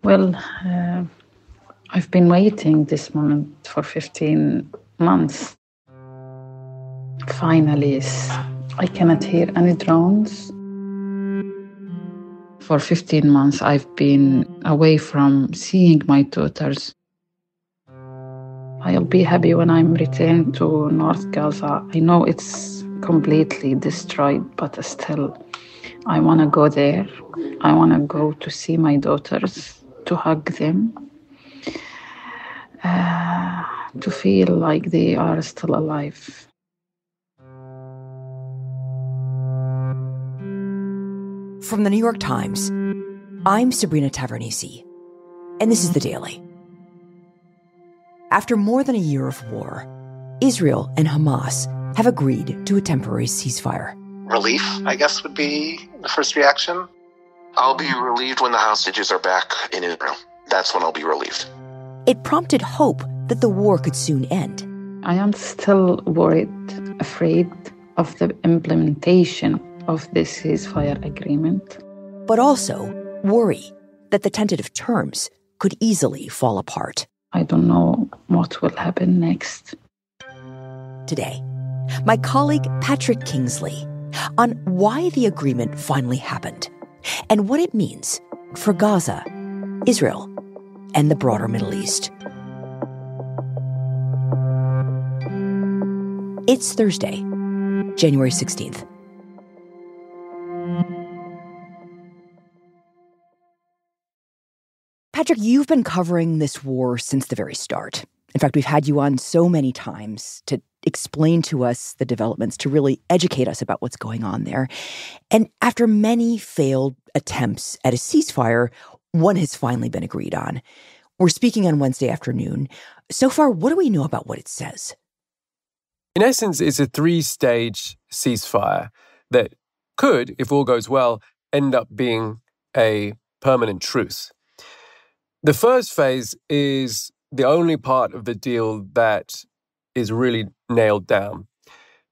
Well, I've been waiting this moment for 15 months. Finally, I cannot hear any drones. For 15 months, I've been away from seeing my daughters. I'll be happy when I'm returned to North Gaza. I know it's completely destroyed, but still, I want to go there. I want to go to see my daughters, to hug them, to feel like they are still alive. From the New York Times, I'm Sabrina Tavernisi, and this is The Daily. After more than a year of war, Israel and Hamas have agreed to a temporary ceasefire. Relief, I guess, would be the first reaction. I'll be relieved when the hostages are back in Israel. That's when I'll be relieved. It prompted hope that the war could soon end. I am still worried, afraid of the implementation of this ceasefire agreement. But also worry that the tentative terms could easily fall apart. I don't know what will happen next. Today, my colleague Patrick Kingsley on why the agreement finally happened and what it means for Gaza, Israel, and the broader Middle East. It's Thursday, January 16th. Patrick, you've been covering this war since the very start. In fact, we've had you on so many times to explain to us the developments, to really educate us about what's going on there. And after many failed attempts at a ceasefire, one has finally been agreed on. We're speaking on Wednesday afternoon. So far, what do we know about what it says? In essence, it's a 3-stage ceasefire that could, if all goes well, end up being a permanent truce. The first phase is the only part of the deal that is really nailed down.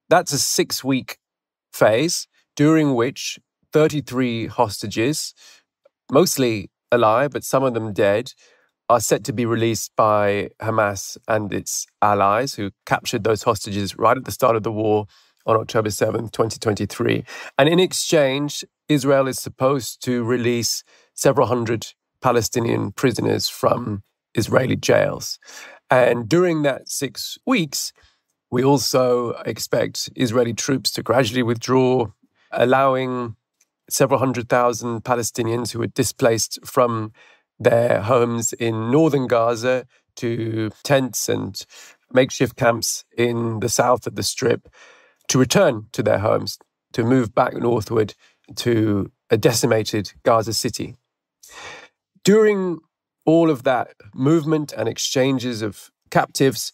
That's a 6-week phase during which 33 hostages, mostly alive, but some of them dead, are set to be released by Hamas and its allies who captured those hostages right at the start of the war on October 7th, 2023. And in exchange, Israel is supposed to release several hundred Palestinian prisoners from Israeli jails. And during that 6 weeks, we also expect Israeli troops to gradually withdraw, allowing several 100,000 Palestinians who were displaced from their homes in northern Gaza to tents and makeshift camps in the south of the Strip to return to their homes, to move back northward to a decimated Gaza City. During all of that movement and exchanges of captives,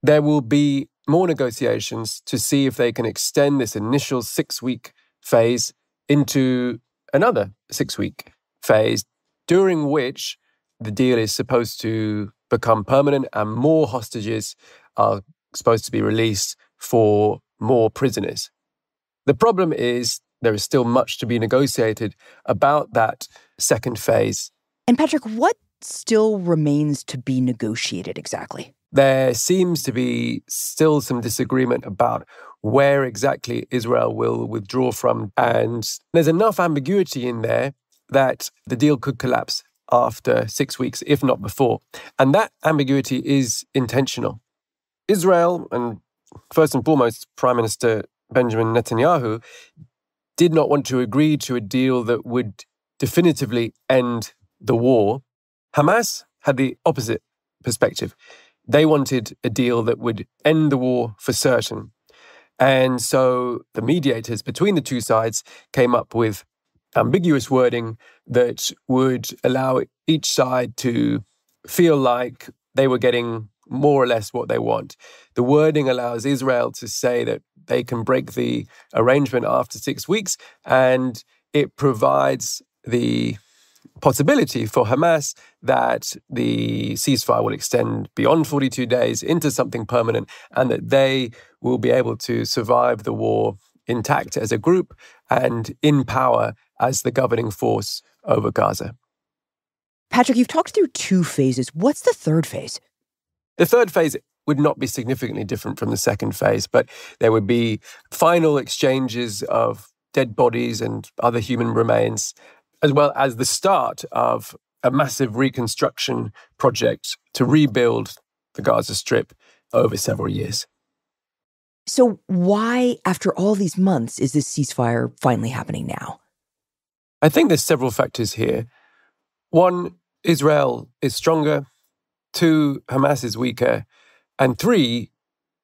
there will be more negotiations to see if they can extend this initial 6-week phase into another 6-week phase, during which the deal is supposed to become permanent and more hostages are supposed to be released for more prisoners. The problem is there is still much to be negotiated about that second phase. And Patrick, what still remains to be negotiated exactly? There seems to be still some disagreement about where exactly Israel will withdraw from. And there's enough ambiguity in there that the deal could collapse after 6 weeks, if not before. And that ambiguity is intentional. Israel, and first and foremost, Prime Minister Benjamin Netanyahu, did not want to agree to a deal that would definitively end the war. Hamas had the opposite perspective. They wanted a deal that would end the war for certain. And so the mediators between the two sides came up with ambiguous wording that would allow each side to feel like they were getting more or less what they want. The wording allows Israel to say that they can break the arrangement after 6 weeks, and it provides the possibility for Hamas that the ceasefire will extend beyond 42 days into something permanent, and that they will be able to survive the war intact as a group and in power as the governing force over Gaza. Patrick, you've talked through 2 phases. What's the third phase? The third phase would not be significantly different from the second phase, but there would be final exchanges of dead bodies and other human remains, as well as the start of a massive reconstruction project to rebuild the Gaza Strip over several years. So why, after all these months, is this ceasefire finally happening now? I think there's several factors here. 1, Israel is stronger. 2, Hamas is weaker. And 3,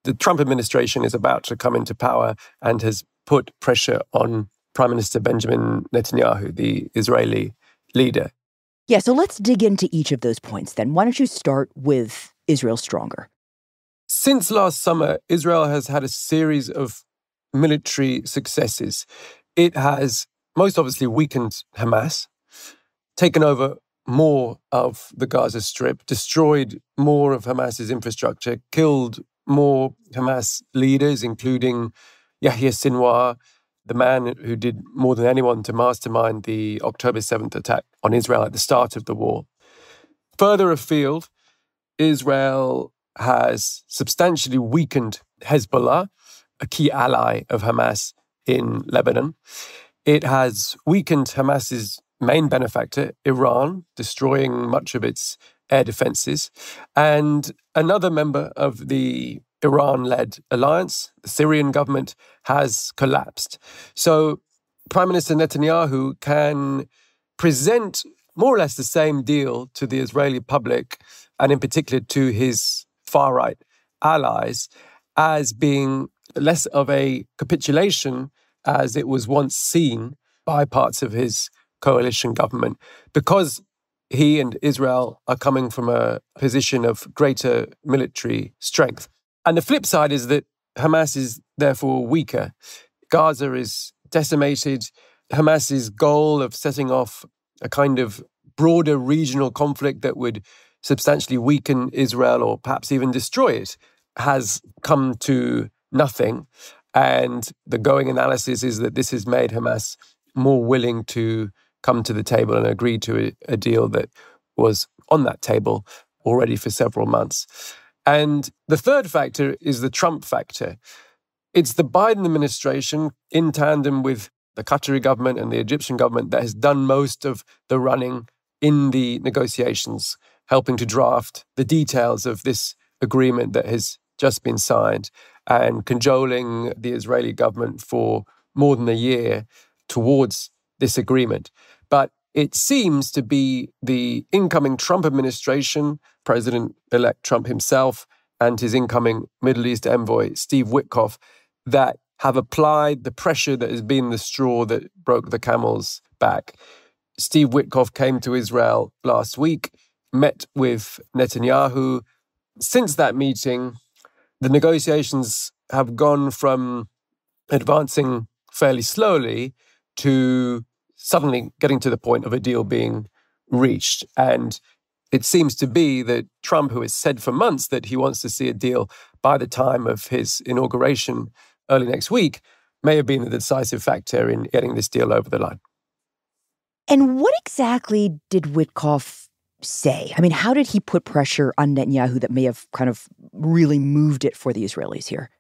the Trump administration is about to come into power and has put pressure on Prime Minister Benjamin Netanyahu, the Israeli leader. Yeah, so let's dig into each of those points then. Why don't you start with Israel stronger? Since last summer, Israel has had a series of military successes. It has most obviously weakened Hamas, taken over more of the Gaza Strip, destroyed more of Hamas's infrastructure, killed more Hamas leaders, including Yahya Sinwar, the man who did more than anyone to mastermind the October 7th attack on Israel at the start of the war. Further afield, Israel has substantially weakened Hezbollah, a key ally of Hamas in Lebanon. It has weakened Hamas's main benefactor, Iran, destroying much of its air defenses. And another member of the Iran-led alliance, the Syrian government, has collapsed. So Prime Minister Netanyahu can present more or less the same deal to the Israeli public, and in particular to his far-right allies, as being less of a capitulation as it was once seen by parts of his coalition government, because he and Israel are coming from a position of greater military strength. And the flip side is that Hamas is therefore weaker. Gaza is decimated. Hamas's goal of setting off a kind of broader regional conflict that would substantially weaken Israel or perhaps even destroy it has come to nothing. And the going analysis is that this has made Hamas more willing to come to the table and agree to a deal that was on that table already for several months. And the third factor is the Trump factor. It's the Biden administration, in tandem with the Qatari government and the Egyptian government, that has done most of the running in the negotiations, helping to draft the details of this agreement that has just been signed and cajoling the Israeli government for more than a year towards this agreement. But it seems to be the incoming Trump administration, President-elect Trump himself, and his incoming Middle East envoy, Steve Witkoff, that have applied the pressure that has been the straw that broke the camel's back. Steve Witkoff came to Israel last week, met with Netanyahu. Since that meeting, the negotiations have gone from advancing fairly slowly to suddenly getting to the point of a deal being reached. And it seems to be that Trump, who has said for months that he wants to see a deal by the time of his inauguration early next week, may have been the decisive factor in getting this deal over the line. And what exactly did Witkoff say? I mean, how did he put pressure on Netanyahu that may have kind of really moved it for the Israelis here?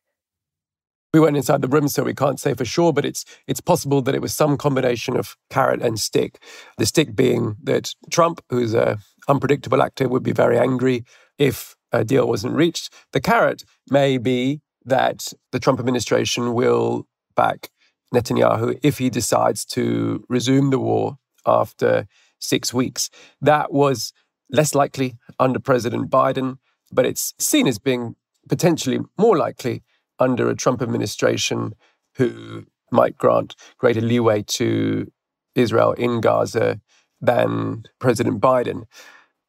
We weren't inside the room, so we can't say for sure, but it's possible that it was some combination of carrot and stick. The stick being that Trump, who's an unpredictable actor, would be very angry if a deal wasn't reached. The carrot may be that the Trump administration will back Netanyahu if he decides to resume the war after 6 weeks. That was less likely under President Biden, but it's seen as being potentially more likely under a Trump administration who might grant greater leeway to Israel in Gaza than President Biden.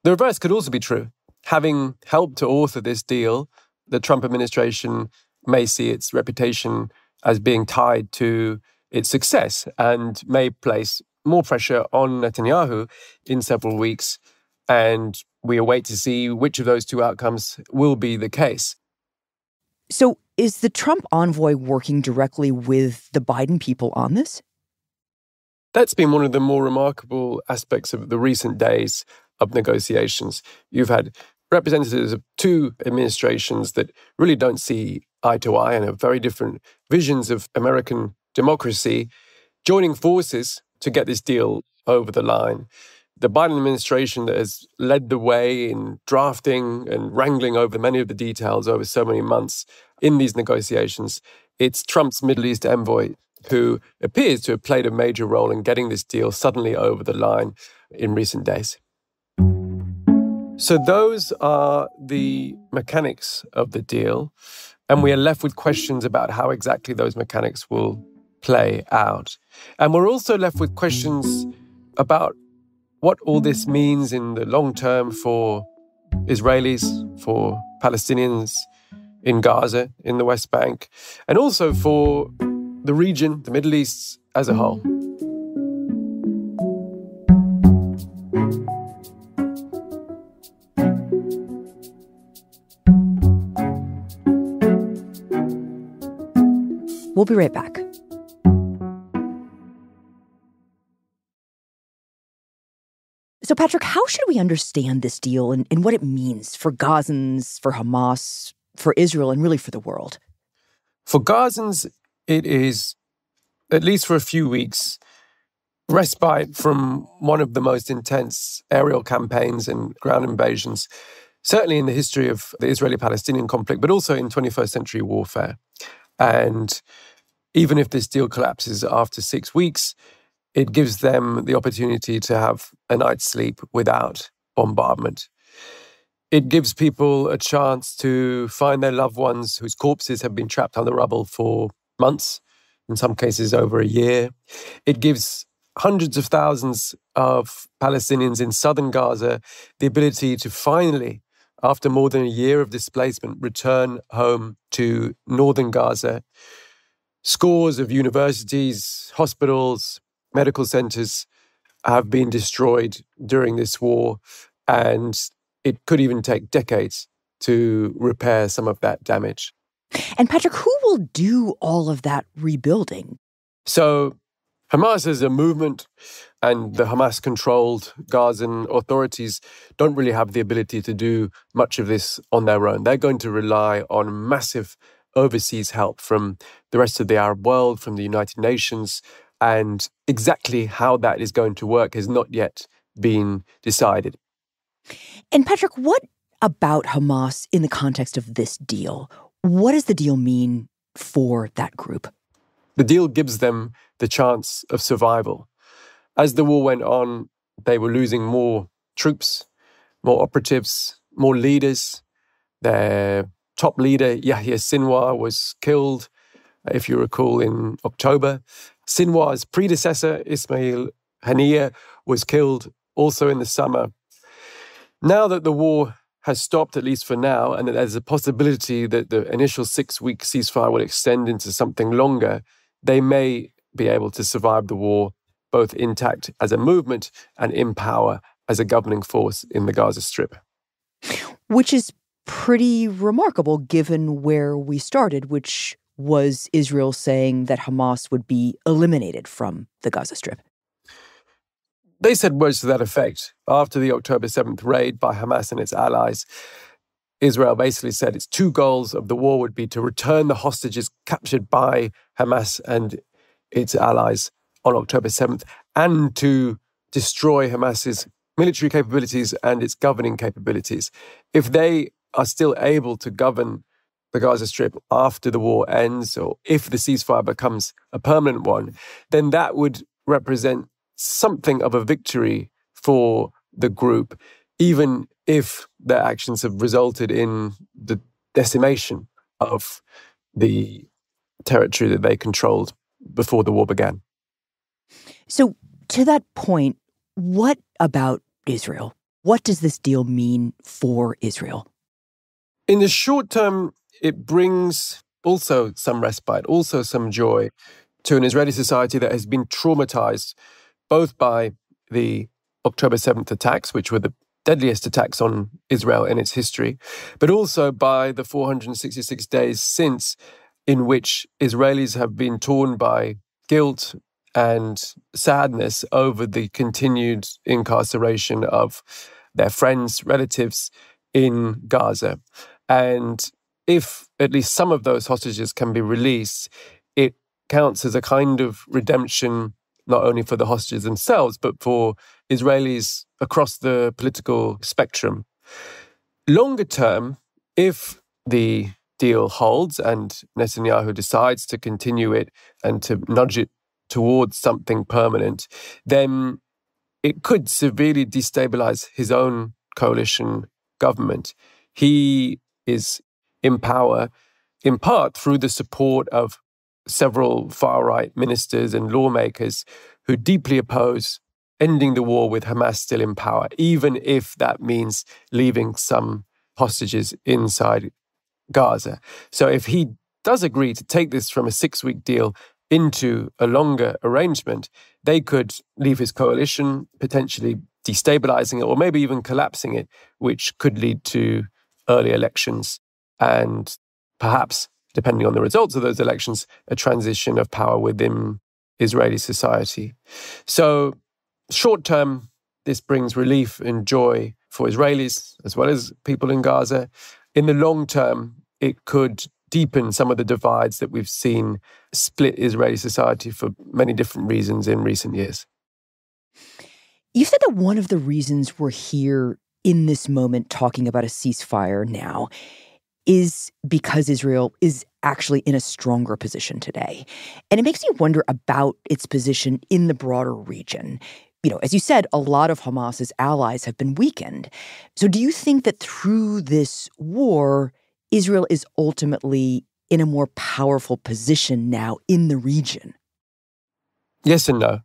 The reverse could also be true. Having helped to author this deal, the Trump administration may see its reputation as being tied to its success and may place more pressure on Netanyahu in several weeks. And we await to see which of those two outcomes will be the case. So is the Trump envoy working directly with the Biden people on this? That's been one of the more remarkable aspects of the recent days. of negotiations. You've had representatives of two administrations that really don't see eye to eye and have very different visions of American democracy joining forces to get this deal over the line. The Biden administration that has led the way in drafting and wrangling over many of the details over so many months in these negotiations, it's Trump's Middle East envoy who appears to have played a major role in getting this deal suddenly over the line in recent days. So those are the mechanics of the deal, and we are left with questions about how exactly those mechanics will play out. And we're also left with questions about what all this means in the long term for Israelis, for Palestinians in Gaza, in the West Bank, and also for the region, the Middle East as a whole. We'll be right back. So, Patrick, how should we understand this deal and what it means for Gazans, for Hamas, for Israel, and really for the world? For Gazans, it is, at least for a few weeks, respite from one of the most intense aerial campaigns and ground invasions, certainly in the history of the Israeli-Palestinian conflict, but also in 21st century warfare. And even if this deal collapses after 6 weeks, it gives them the opportunity to have a night's sleep without bombardment. It gives people a chance to find their loved ones whose corpses have been trapped under rubble for months, in some cases over a year. It gives hundreds of thousands of Palestinians in southern Gaza the ability to finally, after more than a year of displacement, return home to northern Gaza. Scores of universities, hospitals, medical centers have been destroyed during this war, and it could even take decades to repair some of that damage. And Patrick, who will do all of that rebuilding? So Hamas as a movement and the Hamas-controlled Gazan authorities don't really have the ability to do much of this on their own. They're going to rely on massive overseas help from the rest of the Arab world, from the United Nations, and exactly how that is going to work has not yet been decided. And Patrick, what about Hamas in the context of this deal? What does the deal mean for that group? The deal gives them the chance of survival. As the war went on, they were losing more troops, more operatives, more leaders. Their top leader, Yahya Sinwar, was killed, if you recall, in October. Sinwar's predecessor, Ismail Haniyeh, was killed also in the summer. Now that the war has stopped, at least for now, and that there's a possibility that the initial 6-week ceasefire will extend into something longer, they may be able to survive the war, both intact as a movement and in power as a governing force in the Gaza Strip. Which is pretty remarkable given where we started, which was Israel saying that Hamas would be eliminated from the Gaza Strip. They said words to that effect. After the October 7th raid by Hamas and its allies, Israel basically said its two goals of the war would be to return the hostages captured by Hamas and its allies on October 7th and to destroy Hamas's military capabilities and its governing capabilities. If they are still able to govern the Gaza Strip after the war ends, or if the ceasefire becomes a permanent one, then that would represent something of a victory for the group, even if their actions have resulted in the decimation of the territory that they controlled before the war began. So, to that point, what about Israel? What does this deal mean for Israel? In the short term, it brings also some respite, also some joy to an Israeli society that has been traumatized both by the October 7th attacks, which were the deadliest attacks on Israel in its history, but also by the 466 days since, in which Israelis have been torn by guilt and sadness over the continued incarceration of their friends, relatives in Gaza. And if at least some of those hostages can be released, it counts as a kind of redemption, not only for the hostages themselves, but for Israelis across the political spectrum. Longer term, if the deal holds and Netanyahu decides to continue it and to nudge it towards something permanent, then it could severely destabilize his own coalition government. He is in power in part through the support of several far-right ministers and lawmakers who deeply oppose ending the war with Hamas still in power, even if that means leaving some hostages inside Gaza. So if he does agree to take this from a 6-week deal into a longer arrangement, they could leave his coalition, potentially destabilizing it or maybe even collapsing it, which could lead to early elections and perhaps, depending on the results of those elections, a transition of power within Israeli society. So short term, this brings relief and joy for Israelis as well as people in Gaza. In the long term, it could deepen some of the divides that we've seen split Israeli society for many different reasons in recent years. You said that one of the reasons we're here in this moment talking about a ceasefire now is because Israel is actually in a stronger position today. And it makes me wonder about its position in the broader region. You know, as you said, a lot of Hamas's allies have been weakened. So do you think that through this war, Israel is ultimately in a more powerful position now in the region? Yes and no.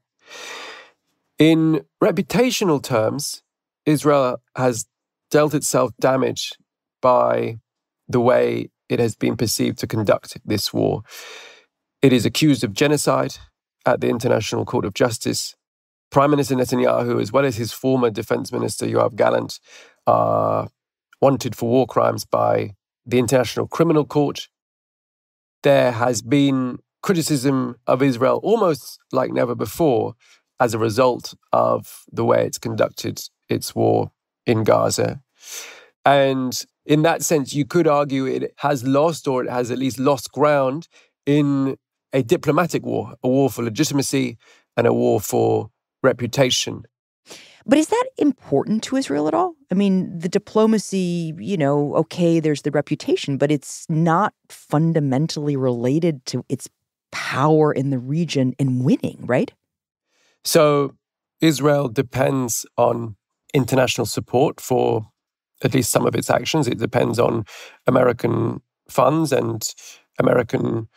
In reputational terms, Israel has dealt itself damage by the way it has been perceived to conduct this war. It is accused of genocide at the International Court of Justice. Prime Minister Netanyahu, as well as his former Defense Minister Yoav Gallant, are wanted for war crimes by the International Criminal Court. There has been criticism of Israel almost like never before as a result of the way it's conducted its war in Gaza. And in that sense, you could argue it has lost, or it has at least lost ground in a diplomatic war, a war for legitimacy and a war for reputation. But is that important to Israel at all? I mean, the diplomacy, okay, there's the reputation, but it's not fundamentally related to its power in the region and winning, right? So Israel depends on international support for at least some of its actions. It depends on American funds and American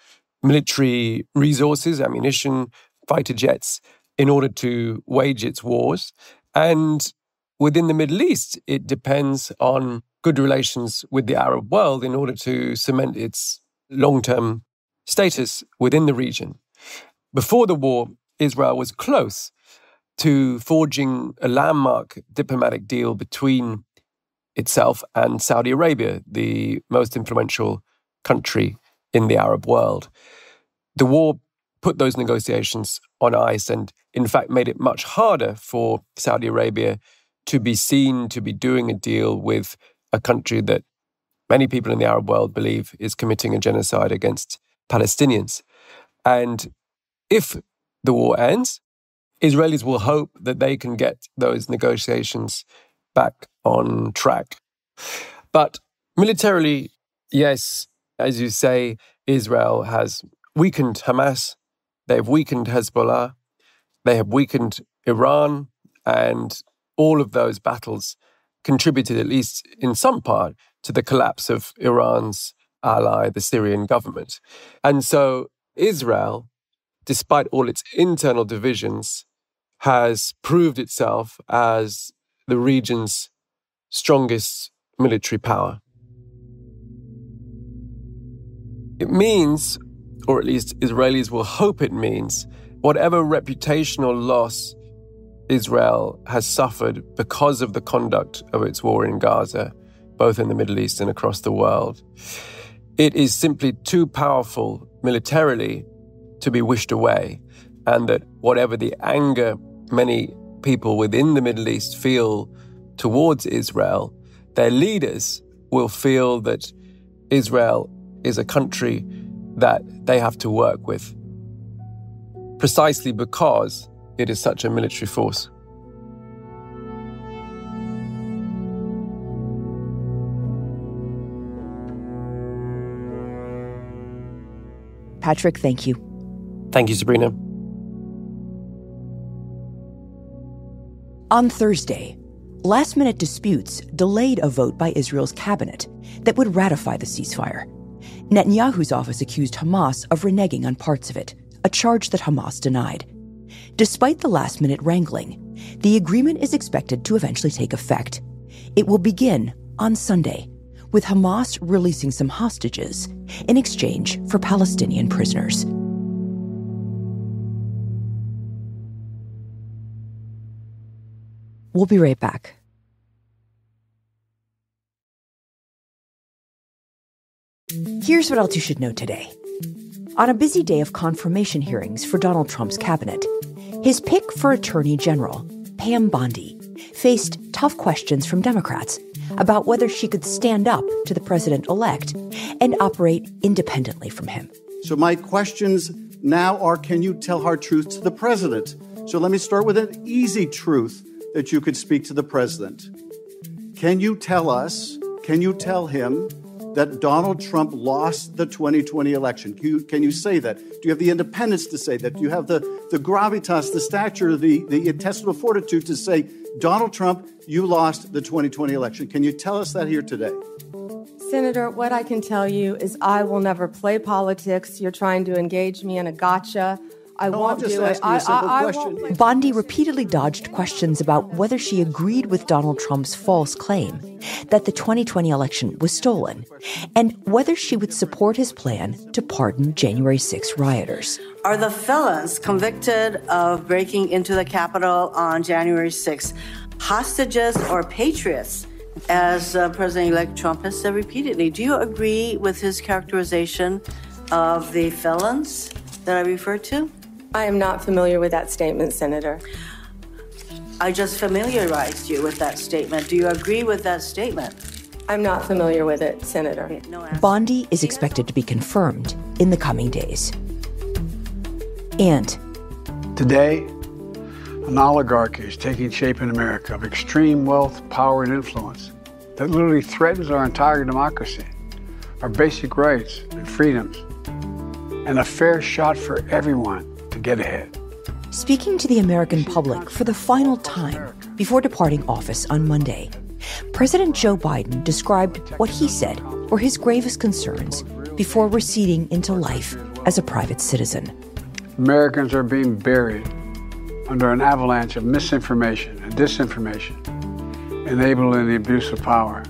military resources, ammunition, fighter jets, in order to wage its wars. And within the Middle East, it depends on good relations with the Arab world in order to cement its long-term status within the region. Before the war, Israel was close to forging a landmark diplomatic deal between itself and Saudi Arabia, the most influential country in the Arab world. The war put those negotiations on ice and, in fact, made it much harder for Saudi Arabia to be seen to be doing a deal with a country that many people in the Arab world believe is committing a genocide against Palestinians. And if the war ends, Israelis will hope that they can get those negotiations back on track. But militarily, yes, as you say, Israel has weakened Hamas, they've weakened Hezbollah, they have weakened Iran, and all of those battles contributed, at least in some part, to the collapse of Iran's ally, the Syrian government. And so Israel, despite all its internal divisions, has proved itself as the region's strongest military power. It means, or at least Israelis will hope it means, whatever reputational loss Israel has suffered because of the conduct of its war in Gaza, both in the Middle East and across the world, it is simply too powerful militarily to be wished away, and that whatever the anger many people within the Middle East feel towards Israel, their leaders will feel that Israel is a country that they have to work with, precisely because it is such a military force. Patrick, thank you. Thank you, Sabrina. On Thursday, last-minute disputes delayed a vote by Israel's cabinet that would ratify the ceasefire. Netanyahu's office accused Hamas of reneging on parts of it, a charge that Hamas denied. Despite the last-minute wrangling, the agreement is expected to eventually take effect. It will begin on Sunday, with Hamas releasing some hostages in exchange for Palestinian prisoners. We'll be right back. Here's what else you should know today. On a busy day of confirmation hearings for Donald Trump's cabinet, his pick for Attorney General, Pam Bondi, faced tough questions from Democrats about whether she could stand up to the president-elect and operate independently from him. So my questions now are, can you tell hard truths to the president? So let me start with an easy truth that you could speak to the president. Can you tell him that Donald Trump lost the 2020 election? Can you say that? Do you have the independence to say that? Do you have the gravitas, the stature, the intestinal fortitude to say, Donald Trump, you lost the 2020 election? Can you tell us that here today? Senator, what I can tell you is I will never play politics. You're trying to engage me in a gotcha. I won't do it. I won't. Bondi repeatedly dodged questions about whether she agreed with Donald Trump's false claim that the 2020 election was stolen, and whether she would support his plan to pardon January 6 rioters. Are the felons convicted of breaking into the Capitol on January 6 hostages or patriots, as President-elect Trump has said repeatedly? Do you agree with his characterization of the felons that I referred to? I am not familiar with that statement, Senator. I just familiarized you with that statement. Do you agree with that statement? I'm not familiar with it, Senator. Okay, no Bondi is expected to be confirmed in the coming days. And today, an oligarchy is taking shape in America of extreme wealth, power, and influence that literally threatens our entire democracy, our basic rights and freedoms, and a fair shot for everyone to get ahead. Speaking to the American public for the final time before departing office on Monday, President Joe Biden described what he said were his gravest concerns before receding into life as a private citizen. Americans are being buried under an avalanche of misinformation and disinformation, enabling the abuse of power.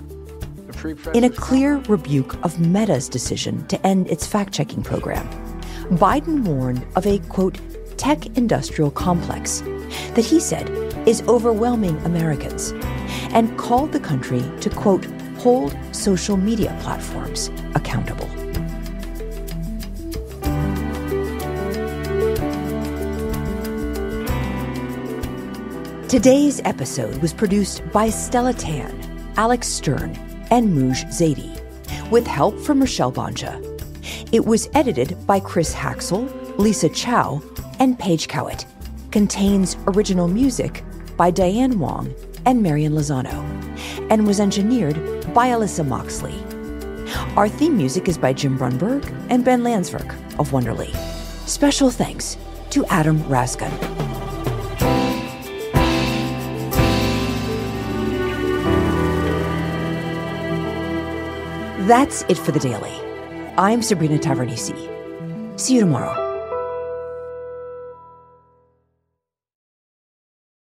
In a clear rebuke of Meta's decision to end its fact-checking program, Biden warned of a, quote, tech industrial complex that he said is overwhelming Americans, and called the country to, quote, hold social media platforms accountable. Today's episode was produced by Stella Tan, Alex Stern, and Mooj Zaidi, with help from Rochelle Banja. It was edited by Chris Haxel, Lisa Chow, and Paige Cowett. Contains original music by Diane Wong and Marian Lozano, and was engineered by Alyssa Moxley. Our theme music is by Jim Brunberg and Ben Landsverk of Wonderly. Special thanks to Adam Raskin. That's it for The Daily. I'm Sabrina Tavernisi. See you tomorrow.